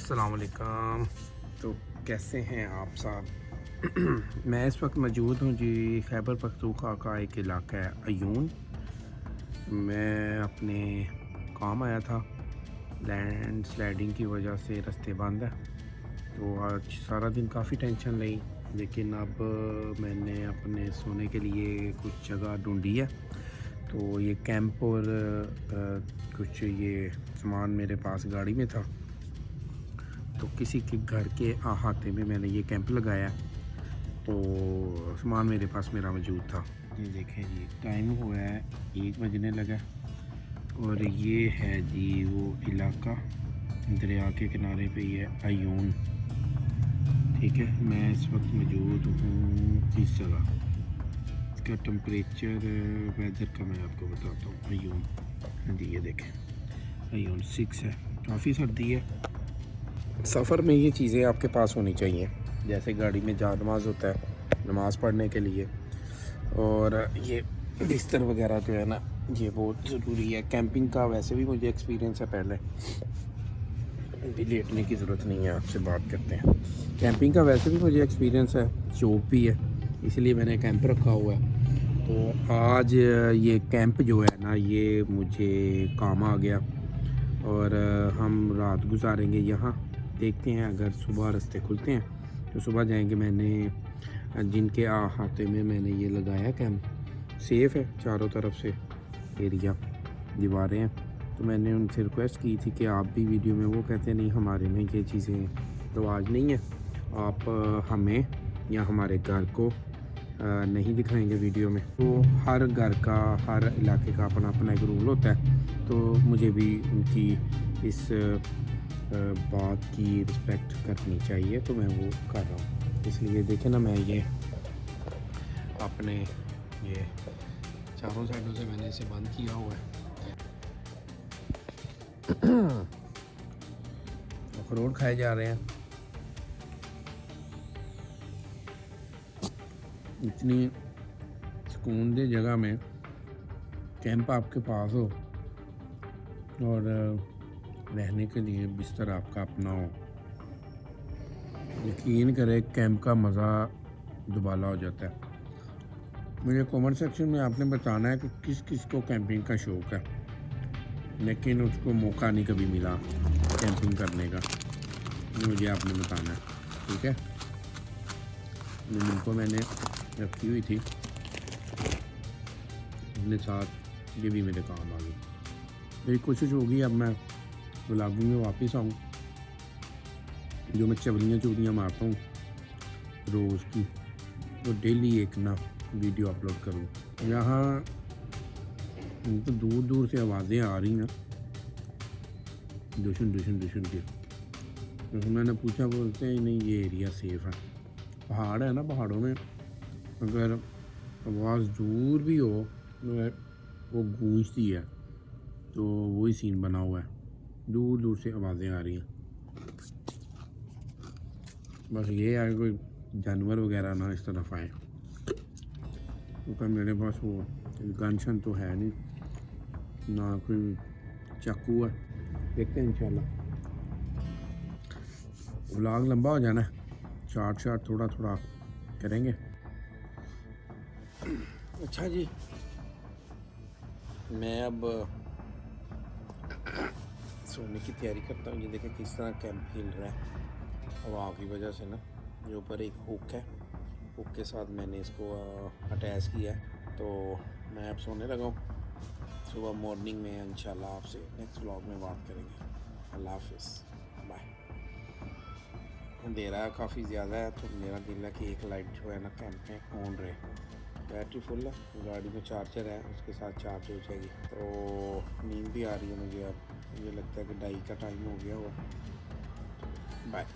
अस्सलाम वालेकुम। तो कैसे हैं आप सब? मैं इस वक्त मौजूद हूँ जी खैबर पख्तूनख्वा का एक इलाका है अयून। मैं अपने काम आया था, लैंड स्लाइडिंग की वजह से रास्ते बंद है। तो आज सारा दिन काफ़ी टेंशन रही, लेकिन अब मैंने अपने सोने के लिए कुछ जगह ढूंढी है। तो ये कैंप और कुछ ये सामान मेरे पास गाड़ी में था, तो किसी के घर के अहाते में मैंने ये कैंप लगाया। तो सामान मेरे पास मेरा मौजूद था। ये देखें जी, टाइम हुआ है 1 बजने लगा और ये है जी वो इलाका, दरिया के किनारे पे ये अयून। ठीक है, मैं इस वक्त मौजूद हूँ इस जगह। इसका टेम्परेचर वेदर का मैं आपको बताता हूँ। अयून, हाँ जी ये देखें अयून 6 है, काफ़ी सर्दी है। सफ़र में ये चीज़ें आपके पास होनी चाहिए, जैसे गाड़ी में जा नमाज होता है, नमाज़ पढ़ने के लिए, और ये बिस्तर वगैरह जो है ना, ये बहुत ज़रूरी है। कैंपिंग का वैसे भी मुझे एक्सपीरियंस है, पहले भी लेटने की ज़रूरत नहीं है। आपसे बात करते हैं, कैंपिंग का वैसे भी मुझे एक्सपीरियंस है, शौक भी है, इसलिए मैंने कैंप रखा हुआ है। तो आज ये कैंप जो है ना, ये मुझे काम आ गया और हम रात गुजारेंगे यहाँ। देखते हैं, अगर सुबह रास्ते खुलते हैं तो सुबह जाएंगे। मैंने जिनके अहाते में मैंने ये लगाया कैंप, सेफ़ है चारों तरफ से एरिया, दीवारें हैं। तो मैंने उनसे रिक्वेस्ट की थी कि आप भी वीडियो में, वो कहते नहीं हमारे में ये चीज़ें रवाज नहीं है, आप हमें या हमारे घर को नहीं दिखाएंगे वीडियो में। तो हर घर का, हर इलाके का अपना अपना एक रूल होता है। तो मुझे भी उनकी इस बात की रिस्पेक्ट करनी चाहिए, तो मैं वो कर रहा हूँ। इसलिए देखें ना, मैं ये अपने ये चारों साइडों से मैंने इसे बंद किया हुआ है। अखरोट खाए जा रहे हैं। इतनी सुकून दे जगह में कैंप आपके पास हो और रहने के लिए बिस्तर आपका अपना हो, यकीन करें कैंप का मज़ा दुबाला हो जाता है। मुझे कमेंट सेक्शन में आपने बताना है कि किस किस को कैंपिंग का शौक़ है, लेकिन उसको मौका नहीं कभी मिला कैंपिंग करने का। मुझे आपने बताना है, ठीक है। जिनको मैंने रखी हुई थी अपने साथ, ये भी मेरे काम आ गई। मेरी कोशिश होगी अब मैं व्लॉगिंग में वापस आऊँ, जो मैं चवलियाँ चूड़ियाँ मारता हूँ रोज़ की, तो डेली एक ना वीडियो अपलोड करूँ। यहाँ तो दूर दूर से आवाज़ें आ रही हैं, दुशन दुशन दुशन की। तो मैंने पूछा, बोलते हैं नहीं ये एरिया सेफ़ है। पहाड़ है ना, पहाड़ों में अगर आवाज़ दूर भी हो तो वो गूंजती है। तो वही सीन बना हुआ है, दूर दूर से आवाज़ें आ रही हैं। बस ये है कोई जानवर वगैरह ना इस तरफ आए, क्योंकि मेरे पास वो गन तो है नहीं, ना कोई चाकू है। देखते हैं इंशाल्लाह। व्लॉग लंबा हो जाना है, शार्ट थोड़ा थोड़ा करेंगे। अच्छा जी, मैं अब सोने की तैयारी करता हूँ। ये देखें किस तरह कैंप हिल रहा है हवा की वजह से ना। ये ऊपर एक हुक है, हुक के साथ मैंने इसको अटैच किया है। तो मैं अब सोने लगा हूँ। सुबह मॉर्निंग में इंशाल्लाह आपसे नेक्स्ट व्लॉग में बात करेंगे। अल्लाह हाफिज़, बाय। अंधेरा काफ़ी ज़्यादा है, तो मेरा दिल है कि एक लाइट जो है ना कैंप में ऑन रहे। बैटरी फुल है, गाड़ी में चार्जर है, उसके साथ चार्ज हो जाएगी। तो नींद भी आ रही है मुझे, अब मुझे लगता है कि 2:30 का टाइम हो गया हुआ। बाय।